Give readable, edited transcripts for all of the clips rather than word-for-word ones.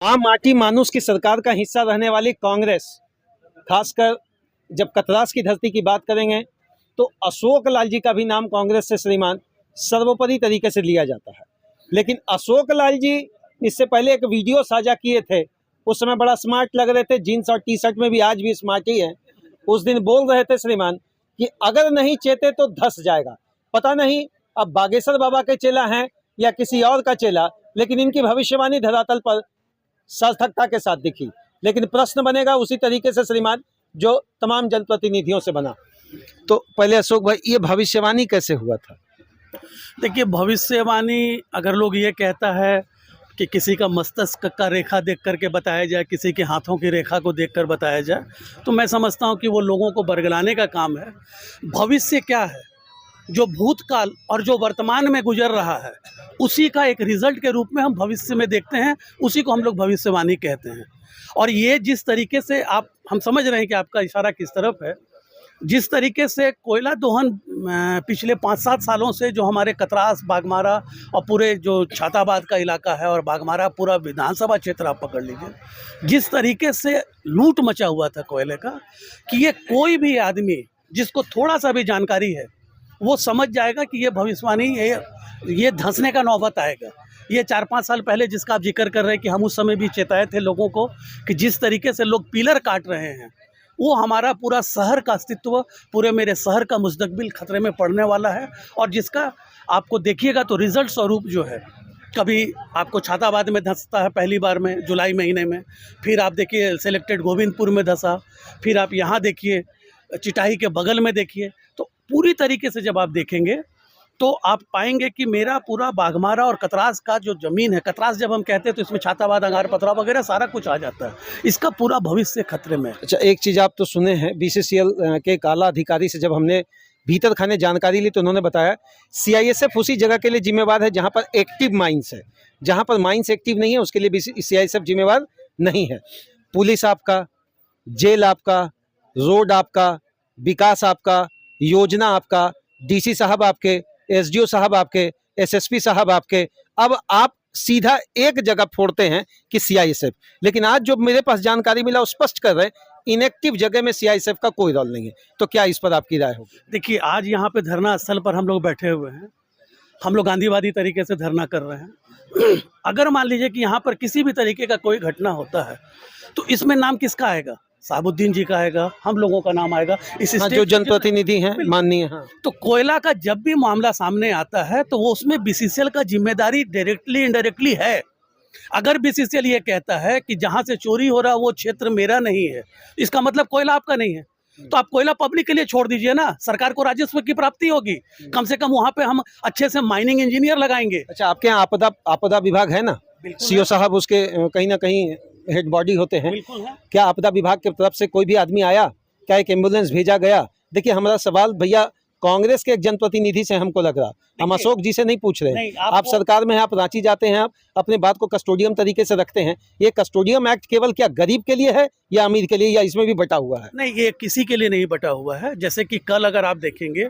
आम माटी मानुस की सरकार का हिस्सा रहने वाली कांग्रेस, खासकर जब कतरास की धरती की बात करेंगे तो अशोक लाल जी का भी नाम कांग्रेस से श्रीमान सर्वोपरि तरीके से लिया जाता है। लेकिन अशोक लाल जी इससे पहले एक वीडियो साझा किए थे, उस समय बड़ा स्मार्ट लग रहे थे, जीन्स और टी शर्ट में भी आज भी स्मार्ट ही है। उस दिन बोल रहे थे श्रीमान कि अगर नहीं चेते तो धस जाएगा। पता नहीं अब बागेश्वर बाबा के चेला हैं या किसी और का चेला, लेकिन इनकी भविष्यवाणी धरातल पर सार्थकता के साथ दिखी। लेकिन प्रश्न बनेगा उसी तरीके से श्रीमान जो तमाम जनप्रतिनिधियों से बना। तो पहले अशोक भाई, ये भविष्यवाणी कैसे हुआ था? देखिए, भविष्यवाणी अगर लोग ये कहता है कि किसी का मस्तिष्क का रेखा देख करके बताया जाए, किसी के हाथों की रेखा को देखकर बताया जाए, तो मैं समझता हूँ कि वो लोगों को बरगलाने का काम है। भविष्य क्या है? जो भूतकाल और जो वर्तमान में गुजर रहा है उसी का एक रिजल्ट के रूप में हम भविष्य में देखते हैं, उसी को हम लोग भविष्यवाणी कहते हैं। और ये जिस तरीके से हम समझ रहे हैं कि आपका इशारा किस तरफ है, जिस तरीके से कोयला दोहन पिछले 5-7 सालों से जो हमारे कतरास, बाघमारा और पूरे जो छाताबाद का इलाका है और बाघमारा पूरा विधानसभा क्षेत्र आप पकड़ लीजिए, जिस तरीके से लूट मचा हुआ था कोयले का, कि ये कोई भी आदमी जिसको थोड़ा सा भी जानकारी है वो समझ जाएगा कि ये भविष्यवाणी ये धंसने का नौबत आएगा। ये 4-5 साल पहले जिसका आप जिक्र कर रहे हैं कि हम उस समय भी चेताए थे लोगों को कि जिस तरीके से लोग पिलर काट रहे हैं, वो हमारा पूरा शहर का अस्तित्व, पूरे मेरे शहर का मुस्तकबिल खतरे में पड़ने वाला है। और जिसका आपको देखिएगा तो रिजल्ट स्वरूप जो है, कभी आपको छाताबाद में धंसता है पहली बार में जुलाई महीने में, फिर आप देखिए सेलेक्टेड गोविंदपुर में धंसा, फिर आप यहाँ देखिए चिटाही के बगल में देखिए। तो पूरी तरीके से जब आप देखेंगे तो आप पाएंगे कि मेरा पूरा बाघमारा और कतरास का जो ज़मीन है, कतरास जब हम कहते हैं तो इसमें छाताबाद, अंगार पथरा वगैरह सारा कुछ आ जाता है। इसका पूरा भविष्य खतरे में है। अच्छा, एक चीज़ आप तो सुने हैं, बीसीसीएल के एक आला अधिकारी से जब हमने भीतर खाने जानकारी ली तो उन्होंने बताया सीआईएसएफ उसी जगह के लिए जिम्मेवार है जहां पर एक्टिव माइंस है। जहां पर माइंस एक्टिव नहीं है उसके लिए सीआईएसएफ जिम्मेवार नहीं है। पुलिस आपका, जेल आपका, रोड आपका, विकास आपका, योजना आपका, डीसी साहब आपके, एसडीओ साहब आपके, एसएसपी साहब आपके। अब आप सीधा एक जगह फोड़ते हैं कि सीआईएसएफ, लेकिन आज जो मेरे पास जानकारी मिला वो स्पष्ट कर रहे हैं इनएक्टिव जगह में सीआईएसएफ का कोई रोल नहीं है। तो क्या इस पर आपकी राय होगी? देखिए, आज यहाँ पे धरना स्थल पर हम लोग बैठे हुए हैं, हम लोग गांधीवादी तरीके से धरना कर रहे हैं। अगर मान लीजिए कि यहाँ पर किसी भी तरीके का कोई घटना होता है तो इसमें नाम किसका आएगा? साहबुद्दीन जी का आएगा, हम लोगों का नाम आएगा, इस जो जनप्रतिनिधि हैं माननीय। हाँ। तो कोयला का जब भी मामला सामने आता है तो वो उसमें बीसीसीएल का जिम्मेदारी डायरेक्टली इनडायरेक्टली है। अगर बीसीसीएल ये कहता है कि जहां से चोरी हो रहा वो क्षेत्र मेरा नहीं है, इसका मतलब कोयला आपका नहीं है, तो आप कोयला पब्लिक के लिए छोड़ दीजिए ना, सरकार को राजस्व की प्राप्ति होगी। कम से कम वहां पे हम अच्छे से माइनिंग इंजीनियर लगाएंगे। अच्छा, आपके यहाँ आपदा विभाग है ना? सीओ साहब उसके कहीं ना कहीं हेड बॉडी होते हैं। बिल्कुल है। क्या आपदा विभाग की तरफ से कोई भी आदमी आया? क्या एक एम्बुलेंस भेजा गया? देखिए, हमारा सवाल भैया कांग्रेस के एक जनप्रतिनिधि से हमको लग रहा, हम अशोक जी से नहीं पूछ रहे हैं। आप सरकार में हैं, आप रांची जाते हैं, आप अपने बात को कस्टोडियम तरीके से रखते हैं। ये कस्टोडियम एक्ट केवल क्या गरीब के लिए है या अमीर के लिए, या इसमें भी बटा हुआ है? नहीं, ये किसी के लिए नहीं बटा हुआ है। जैसे कि कल अगर आप देखेंगे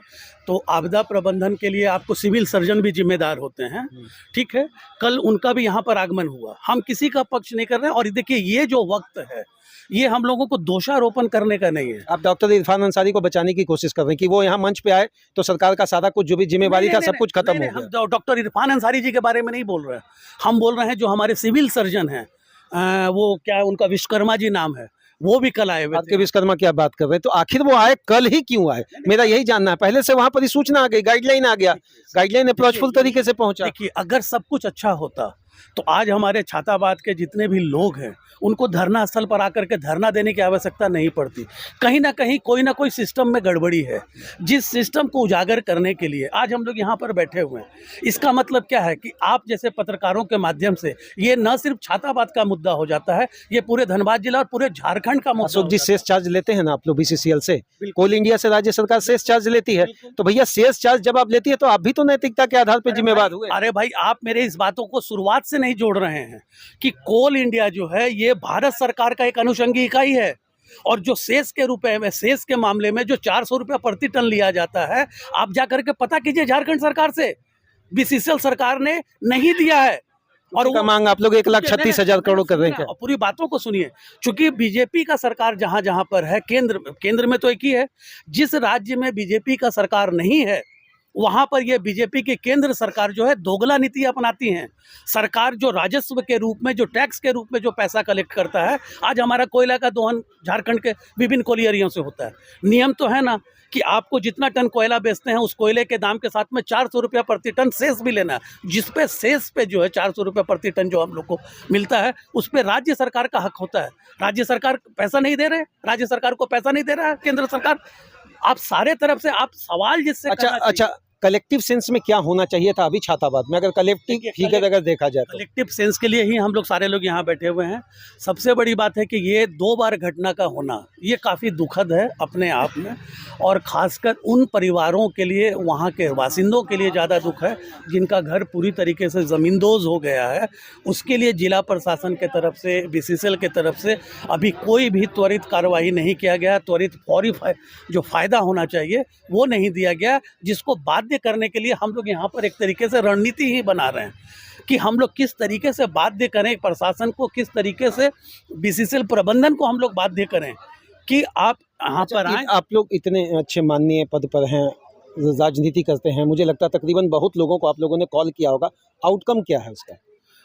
तो आपदा प्रबंधन के लिए आपको सिविल सर्जन भी जिम्मेदार होते हैं, ठीक है। कल उनका भी यहाँ पर आगमन हुआ। हम किसी का पक्ष नहीं कर रहे हैं। और देखिए, ये जो वक्त है ये हम लोगों को दोषारोपण करने का नहीं है। आप डॉक्टर इरफान अंसारी को बचाने की कोशिश कर रहे हैं कि वो यहाँ मंच पे आए तो सरकार का सारा कुछ जो भी जिम्मेवारी था सब कुछ खत्म हो गया। हम डॉक्टर इरफान अंसारी जी के बारे में नहीं बोल रहे हैं, हम बोल रहे हैं जो हमारे सिविल सर्जन हैं, वो क्या उनका विश्वकर्मा जी नाम है, वो भी कल आए हुए थे। विश्वकर्मा की आप बात कर रहे हैं, तो आखिर वो आए कल ही क्यों आए? मेरा यही जानना है। पहले से वहां पर ही सूचना आ गई, गाइडलाइन आ गया, गाइडलाइन अप्रोचफुल तरीके से पहुंचा। देखिए, अगर सब कुछ अच्छा होता तो आज हमारे छाताबाद के जितने भी लोग हैं उनको धरना स्थल पर आकर के धरना देने की आवश्यकता नहीं पड़ती। कहीं ना कहीं कोई ना कोई सिस्टम में गड़बड़ी है, जिस सिस्टम को उजागर करने के लिए आज हम लोग यहाँ पर बैठे हुए हैं। इसका मतलब क्या है कि आप जैसे पत्रकारों के माध्यम से ये न सिर्फ छाताबाद का मुद्दा हो जाता है, ये पूरे धनबाद जिला और पूरे झारखंड का मुद्दा। अशोक जी, शेष चार्ज लेते हैं ना आप लोग बीसीसीएल से? कोल इंडिया से राज्य सरकार शेष चार्ज लेती है, तो भैया शेष चार्ज जब आप लेती है तो आप भी तो नैतिकता के आधार पर जिम्मेवार हुए। अरे भाई, आप मेरे इस बातों को शुरुआत से नहीं जोड़ रहे हैं कि कोल इंडिया जो है ये भारत सरकार का एक अनुषंगी इकाई है। और जो सेस के रुपए में, सेस के मामले में जो 400 रुपया प्रति टन लिया जाता है, आप जाकर के पता कीजिए झारखंड सरकार से, बीसीसीएल सरकार ने नहीं दिया है। और उसी का मांग आप लोग 1,36,000 करोड़ कर रहे हैं क्या? और पूरी बातों को सुनिए, चूंकि बीजेपी का सरकार जहां जहां पर है, केंद्र में तो एक ही है। जिस राज्य में बीजेपी का सरकार नहीं है वहां पर यह बीजेपी की केंद्र सरकार जो है दोगला नीति अपनाती है। सरकार जो राजस्व के रूप में, जो टैक्स के रूप में जो पैसा कलेक्ट करता है, आज हमारा कोयला का दोहन झारखंड के विभिन्न कोयलियरियों से होता है। नियम तो है ना कि आपको जितना टन कोयला बेचते हैं उस कोयले के दाम के साथ में 400 रुपया प्रति टन शेष भी लेना है, जिस पे शेष पे जो है 400 रुपया प्रति टन जो हम लोग को मिलता है उस पे राज्य सरकार का हक होता है। राज्य सरकार पैसा नहीं दे रहे, राज्य सरकार को पैसा नहीं दे रहा है केंद्र सरकार। आप सारे तरफ से आप सवाल जिससे अच्छा, कलेक्टिव सेंस में क्या होना चाहिए था अभी छाताबाद में, अगर कलेक्टिव फिगर अगर देखा जाए तो? कलेक्टिव सेंस के लिए ही हम लोग सारे लोग यहाँ बैठे हुए हैं। सबसे बड़ी बात है कि ये 2 बार घटना का होना ये काफ़ी दुखद है अपने आप में, और ख़ासकर उन परिवारों के लिए, वहाँ के बासिंदों के लिए ज़्यादा दुख है जिनका घर पूरी तरीके से ज़मींदोज़ हो गया है। उसके लिए जिला प्रशासन के तरफ से, बीसीसीएल के तरफ से अभी कोई भी त्वरित कार्रवाई नहीं किया गया। त्वरित फौरी जो फ़ायदा होना चाहिए वो नहीं दिया गया, जिसको बाध्य करने के लिए हम लोग यहाँ पर एक तरीके से रणनीति ही बना रहे हैं कि हम लोग किस तरीके से बाध्य करें प्रशासन को, किस तरीके से बीसीसीएल प्रबंधन को हम लोग बाध्य करें कि आप यहाँ पर आए। आप लोग इतने अच्छे माननीय पद पर हैं, राजनीति करते हैं, मुझे लगता है तकरीबन बहुत लोगों को आप लोगों ने कॉल किया होगा, आउटकम क्या है उसका?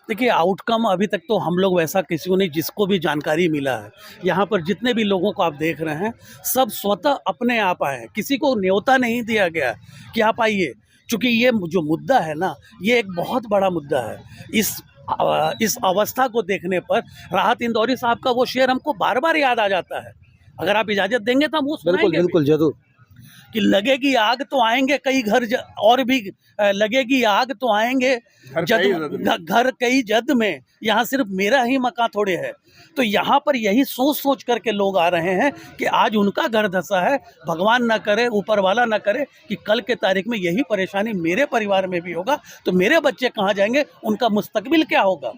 देखिए, आउटकम अभी तक तो हम लोग वैसा किसी को नहीं, जिसको भी जानकारी मिला है यहाँ पर जितने भी लोगों को आप देख रहे हैं सब स्वतः अपने आप आए हैं, किसी को न्योता नहीं दिया गया कि आप आइए। चूँकि ये जो मुद्दा है ना, ये एक बहुत बड़ा मुद्दा है। इस अवस्था को देखने पर राहत इंदौरी साहब का वो शेर हमको बार बार याद आ जाता है। अगर आप इजाज़त देंगे तो हम वो सुनाएंगे। बिल्कुल जरूर। कि लगेगी आग तो आएंगे कई घर और भी लगेगी आग तो आएंगे घर कई जद में, यहाँ सिर्फ मेरा ही मकान थोड़े है। तो यहाँ पर यही सोच सोच करके लोग आ रहे हैं कि आज उनका घर धंसा है, भगवान ना करे, ऊपर वाला ना करे कि कल के तारीख में यही परेशानी मेरे परिवार में भी होगा, तो मेरे बच्चे कहाँ जाएंगे, उनका मुस्तकबिल क्या होगा।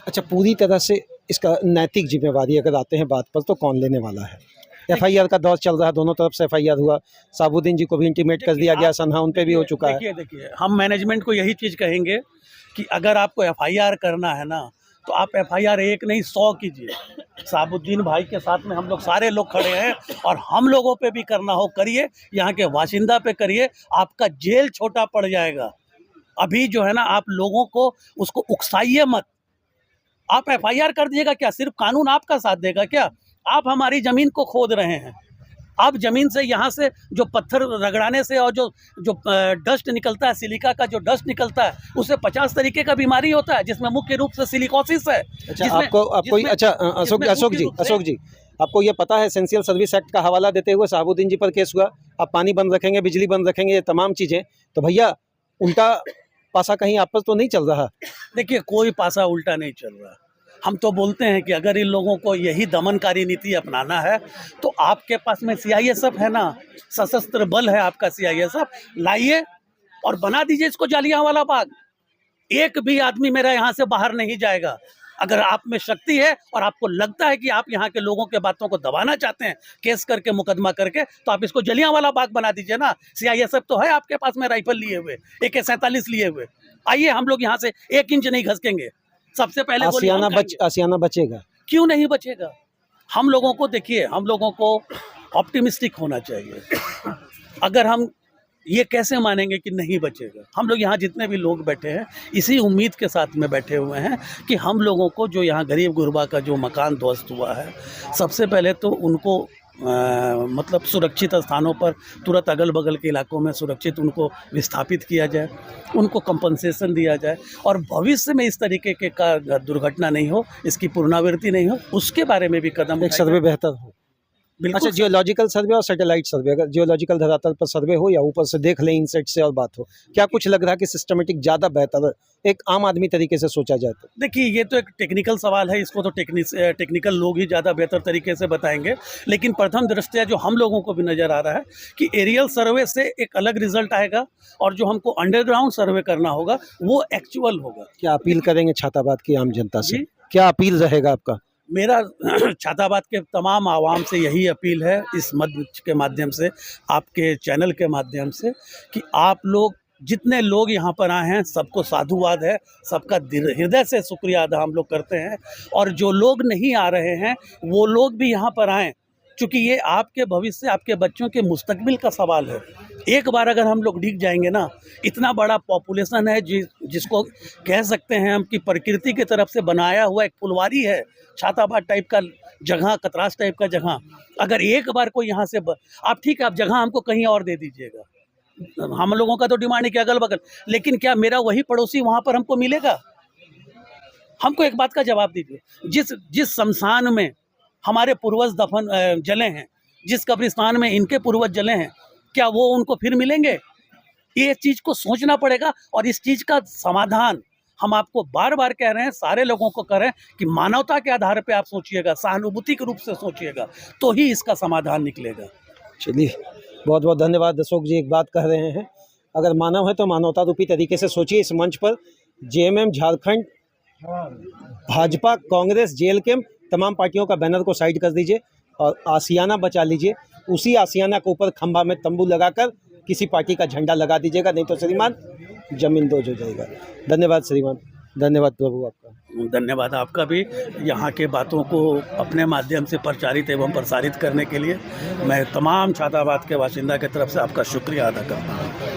अच्छा, पूरी तरह से इसका नैतिक जिम्मेवारी अगर आते हैं बात पर तो कौन लेने वाला है? एफआईआर का दौर चल रहा है, दोनों तरफ से एफआईआर हुआ, साबुद्दीन जी को भी इंटीमेट कर दिया गया, सन्हा उन पे भी हो चुका है। देखिए, हम मैनेजमेंट को यही चीज़ कहेंगे कि अगर आपको एफआईआर करना है ना तो आप एफआईआर 1 नहीं 100 कीजिए। साबुद्दीन भाई के साथ में हम लोग सारे लोग खड़े हैं, और हम लोगों पे भी करना हो करिए, यहाँ के वाशिंदा पे करिए, आपका जेल छोटा पड़ जाएगा। अभी जो है ना, आप लोगों को उसको उकसाइए मत। आप एफआईआर कर दीजिएगा क्या? सिर्फ कानून आपका साथ देगा क्या? आप हमारी ज़मीन को खोद रहे हैं। आप ज़मीन से, यहाँ से जो पत्थर रगड़ाने से और जो डस्ट निकलता है, सिलिका का जो डस्ट निकलता है, उससे 50 तरीके का बीमारी होता है, जिसमें मुख्य रूप से सिलिकोसिस है। अच्छा, अशोक जी, आपको ये पता है एसेंशियल सर्विस एक्ट का हवाला देते हुए साबुद्दीन जी पर केस हुआ? आप पानी बंद रखेंगे, बिजली बंद रखेंगे, ये तमाम चीज़ें, तो भैया उल्टा पासा कहीं आप पर तो नहीं चल रहा? देखिए, कोई पासा उल्टा नहीं चल रहा। हम तो बोलते हैं कि अगर इन लोगों को यही दमनकारी नीति अपनाना है तो आपके पास में सीआईएसएफ है ना, सशस्त्र बल है आपका सीआईएसएफ, लाइए और बना दीजिए इसको जालियांवाला बाग। एक भी आदमी मेरा यहाँ से बाहर नहीं जाएगा। अगर आप में शक्ति है और आपको लगता है कि आप यहाँ के लोगों के बातों को दबाना चाहते हैं केस करके, मुकदमा करके, तो आप इसको जलियांवाला बाग बना दीजिए ना। सीआईएसएफ तो है आपके पास में राइफल लिए हुए, AK-47 लिए हुए। आइए, हम लोग यहाँ से 1 इंच नहीं खसकेंगे। सबसे पहले आसियाना बचेगा? क्यों नहीं बचेगा? हम लोगों को, देखिए, हम लोगों को ऑप्टिमिस्टिक होना चाहिए। अगर हम ये कैसे मानेंगे कि नहीं बचेगा? हम लोग यहाँ जितने भी लोग बैठे हैं इसी उम्मीद के साथ में बैठे हुए हैं कि हम लोगों को जो यहाँ गरीब गुरबा का जो मकान ध्वस्त हुआ है, सबसे पहले तो उनको मतलब सुरक्षित स्थानों पर, तुरंत अगल बगल के इलाकों में सुरक्षित उनको विस्थापित किया जाए, उनको कंपनसेशन दिया जाए, और भविष्य में इस तरीके के का दुर्घटना नहीं हो, इसकी पुनरावृत्ति नहीं हो, उसके बारे में भी कदम, एक सर्वे बेहतर हो। अच्छा, जियोलॉजिकल सर्वे और सैटेलाइट सर्वे, अगर जियोलॉजिकल धरातल पर सर्वे हो या ऊपर से देख लें इनसेट से और बात हो, क्या कुछ लग रहा है कि सिस्टमेटिक ज़्यादा बेहतर है एक आम आदमी तरीके से सोचा जाए तो? देखिए, ये तो एक टेक्निकल सवाल है, इसको तो टेक्निकल लोग ही ज़्यादा बेहतर तरीके से बताएंगे। लेकिन प्रथम दृष्टया जो हम लोगों को भी नज़र आ रहा है कि एरियल सर्वे से एक अलग रिजल्ट आएगा, और जो हमको अंडरग्राउंड सर्वे करना होगा वो एक्चुअल होगा। क्या अपील करेंगे छाताबाद की आम जनता से? क्या अपील रहेगा आपका? मेरा छाताबाद के तमाम आवाम से यही अपील है, इस मंच के माध्यम से, आपके चैनल के माध्यम से, कि आप लोग जितने लोग यहाँ पर आए हैं सबको साधुवाद है, सबका हृदय से शुक्रिया अदा हम लोग करते हैं। और जो लोग नहीं आ रहे हैं वो लोग भी यहाँ पर आएँ, क्योंकि ये आपके भविष्य, आपके बच्चों के मुस्तकबिल का सवाल है। एक बार अगर हम लोग डिग जाएंगे ना, इतना बड़ा पॉपुलेशन है जिसको कह सकते हैं हम कि प्रकृति की तरफ से बनाया हुआ एक फुलवारी है, छाताबाद टाइप का जगह, कतरास टाइप का जगह। अगर एक बार कोई यहाँ से आप ठीक है, आप जगह हमको कहीं और दे दीजिएगा, हम लोगों का तो डिमांड है कि अगल बगल, लेकिन क्या मेरा वही पड़ोसी वहाँ पर हमको मिलेगा? हमको एक बात का जवाब दीजिए, जिस शमशान में हमारे पूर्वज दफन जले हैं, जिस कब्रिस्तान में इनके पूर्वज जले हैं, क्या वो उनको फिर मिलेंगे? ये चीज़ को सोचना पड़ेगा। और इस चीज़ का समाधान हम आपको बार बार कह रहे हैं, सारे लोगों को कह रहे हैं कि मानवता के आधार पे आप सोचिएगा, सहानुभूति के रूप से सोचिएगा, तो ही इसका समाधान निकलेगा। चलिए, बहुत बहुत धन्यवाद। अशोक जी एक बात कह रहे हैं, अगर मानव है तो मानवता रूपी तरीके से सोचिए। इस मंच पर जेएमएम, झारखंड, भाजपा, कांग्रेस, जेएलके तमाम पार्टियों का बैनर को साइड कर दीजिए और आशियाना बचा लीजिए। उसी आशियाना के ऊपर खंभा में तंबू लगाकर किसी पार्टी का झंडा लगा दीजिएगा, नहीं तो श्रीमान जमीन दोज हो जाएगा। धन्यवाद श्रीमान, धन्यवाद प्रभु आपका। धन्यवाद आपका भी, यहाँ के बातों को अपने माध्यम से प्रचारित एवं प्रसारित करने के लिए मैं तमाम छाताबाद के बाशिंदा की तरफ से आपका शुक्रिया अदा करता हूँ।